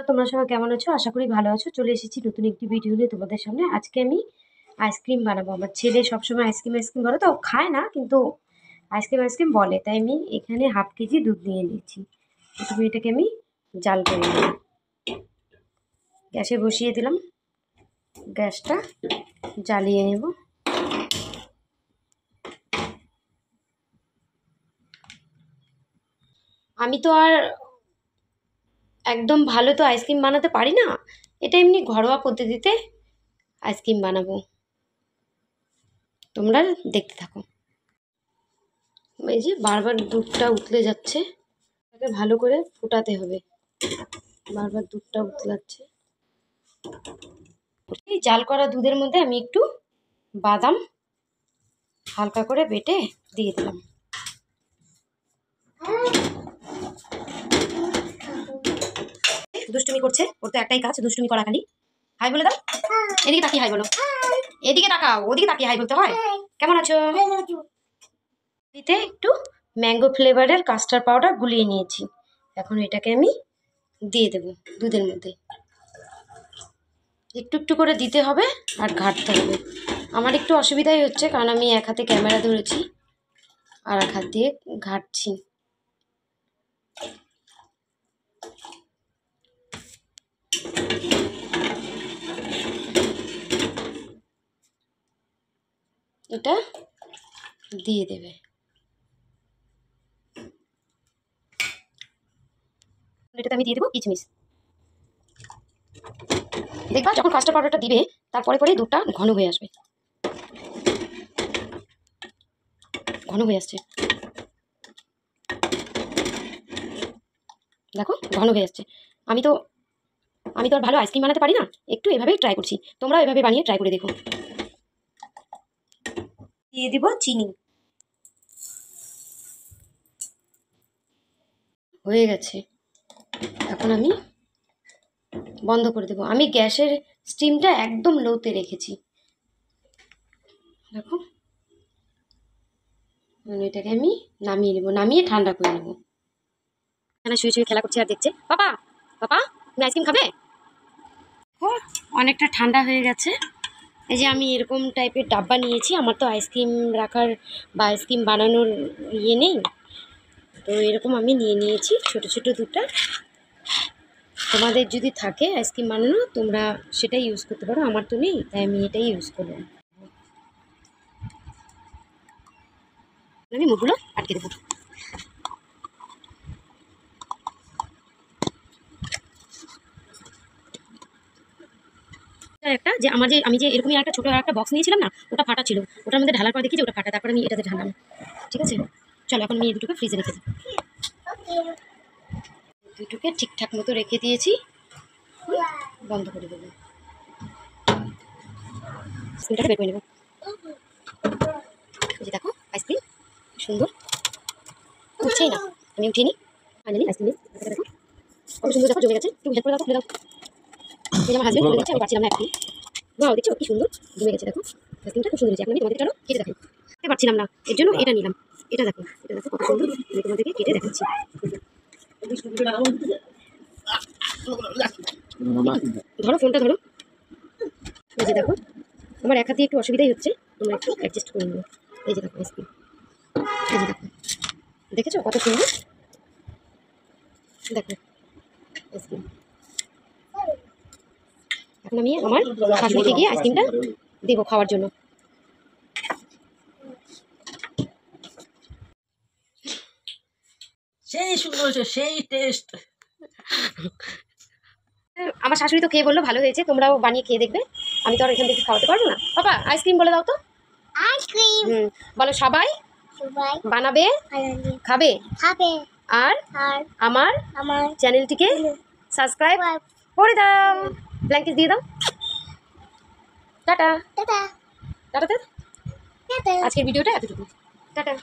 তোমরা সবাই কেমন আছো? আশা করি ভালো আছো। চলে এসেছি নতুন একটি ভিডিও নিয়ে তোমাদের সামনে। আজকে আমি আইসক্রিম বানাবো। আমার ছেলে সবসময় আইসক্রিম বলে, তো ও খায় না, কিন্তু আইসক্রিম বলে। তাই আমি এখানে হাফ কেজি দুধ নিয়ে নিয়েছি। প্রথমে এটাকে আমি জাল করে নেব। গ্যাসে বসিয়ে দিলাম, গ্যাসটা জ্বালিয়ে নেব। আমি তো আর একদম ভালো তো আইসক্রিম বানাতে পারি না, এটা এমনি ঘরোয়া পদ্ধতিতে আইসক্রিম বানাবো। তোমরা দেখতে থাকো। এই যে বারবার দুধটা উতলে যাচ্ছে, এটাকে ভালো করে ফোটাতে হবে। বারবার দুধটা উতলাচ্ছে। এই জাল করা দুধের মধ্যে আমি একটু বাদাম হালকা করে বেটে দিয়ে দিলাম। দুষ্টুমি করছে, ওর তো একটাই কাজ দুষ্টুমি করা খালি। হাই বলে দাও, এদিকে তাকিয়ে হাই বলো। এদিকে তাকাও, ওদিকে তাকিয়ে হাই বলতে হয়। কেমন আছো? দিতে একটু ম্যাঙ্গো ফ্লেভারের কাস্টার্ড পাউডার গুলিয়ে নিয়েছি। এখন এটাকে আমি দিয়ে দেব দুধের মধ্যে। একটু একটু করে দিতে হবে আর ঘাঁটতে হবে। আমার একটু অসুবিধাই হচ্ছে, কারণ আমি এক হাতে ক্যামেরা ধরেছি আর এক হাত দিয়ে ঘাঁটছি। এটা দিয়ে দেবে। এটাতে আমি দিয়ে দেবো কিচমিচ। দেখবা যখন কাস্টার্ড পাউডারটা দিবে, তারপরে পরে দুধটা ঘন হয়ে আসবে। ঘন হয়ে আসছে, দেখো ঘন হয়ে আসছে। আমি তো আর ভালো আইসক্রিম বানাতে পারি না, একটু এভাবেই ট্রাই করছি। তোমরা এভাবে বানিয়ে ট্রাই করে দেখো। দিয়ে দিব চিনি। হয়ে গেছে, এখন আমি বন্ধ করে দেবো। আমি গ্যাসের স্টিমটা একদম লোতে রেখেছি, দেখো। এটাকে আমি নামিয়ে নেবো, নামিয়ে ঠান্ডা করে নেবো। এখানে শুয়ে শুয়ে খেলা করছে আর দেখছে। পাপা পাপা তুমি আইসক্রিম খাবে? অনেকটা ঠান্ডা হয়ে গেছে। এই যে আমি এরকম টাইপের ডাব্বা নিয়েছি। আমার তো আইসক্রিম রাখার বা আইসক্রিম বানানোর ইয়ে নেই, তো এরকম আমি নিয়ে নিয়েছি ছোট ছোট দুটা। তোমাদের যদি থাকে আইসক্রিম বানানো, তোমরা সেটাই ইউজ করতে পারো। আমার তো নেই, তাই আমি এটাই ইউজ করলাম। আমি মুখগুলো আটকে দেবো। একটা যে আমি যে এরকমই একটা ছোটো একটা বক্স নিয়েছিলাম না, ওটা ফাটা ছিল। ওটার মধ্যে ঢালার পর দেখি যে ওটা ফাটা, তারপরে আমি এটাতে ঢাললাম। ঠিক আছে, চলো এখন আমি এই দুটোকে ফ্রিজে রেখে দিই। দুটোকে ঠিকঠাক মতো রেখে দিয়েছি, বন্ধ করে দেবো। স্ক্রিনটাকে বের করে নেবো। এই যে দেখো আইসক্রিম সুন্দর উঠছেই না, আমি উঠিয়ে নিই। ফাইনালি আইসক্রিম দেখো কত সুন্দর, দেখো জমে গেছে। একটু হেল্প করে দাও, খুলে দাও। এই যে আমার হাজবেন্ড খুলে দিচ্ছে, আমি পারছিলাম না একটু। ওয়াও, দেখছো কি সুন্দর জমে গেছে, দেখো আইসক্রিমটা খুব সুন্দর হয়েছে। এখন আমি তোমাদেরকে চলো কেটে দেখাই। খেতে পারছিলাম না, এর জন্য এটা নিলাম। এটা দেখো, এটা দেখো কত সুন্দর, আমি তোমাদেরকে কেটে দেখাচ্ছি। ধরো ফোনটা ধরো। এই যে দেখো, আমার এক হাতে একটু অসুবিধাই হচ্ছে, তোমরা একটু অ্যাডজাস্ট করে নেবো। এই যে দেখো আইসক্রিম, এই যে দেখো, দেখেছো কত সুন্দর, দেখো আইসক্রিম। এখন আমি আমার শাশুড়িকে গিয়ে আইসক্রিমটা দেবো খাওয়ার জন্য। সেই সুন্দর হয়েছে, সেই টেস্ট। আমার শাশুড়ি তো খেয়ে বললো ভালো হয়েছে, তোমরাও বানিয়ে খেয়ে দেখবে। আমি তো আর এখান থেকে খাওয়াতে পারবো না। বাবা আইসক্রিম বলে দাও তো। আইসক্রিম বলো সবাই সবাই বানাবে, খাবে, খাবে আর আর আমার আমার চ্যানেলটিকে সাবস্ক্রাইব করে দাও। ব্ল্যাঙ্কেট দিয়ে দাও। Tata tata tata. টাটা আজকের ভিডিওটা এতটুকু। টাটা।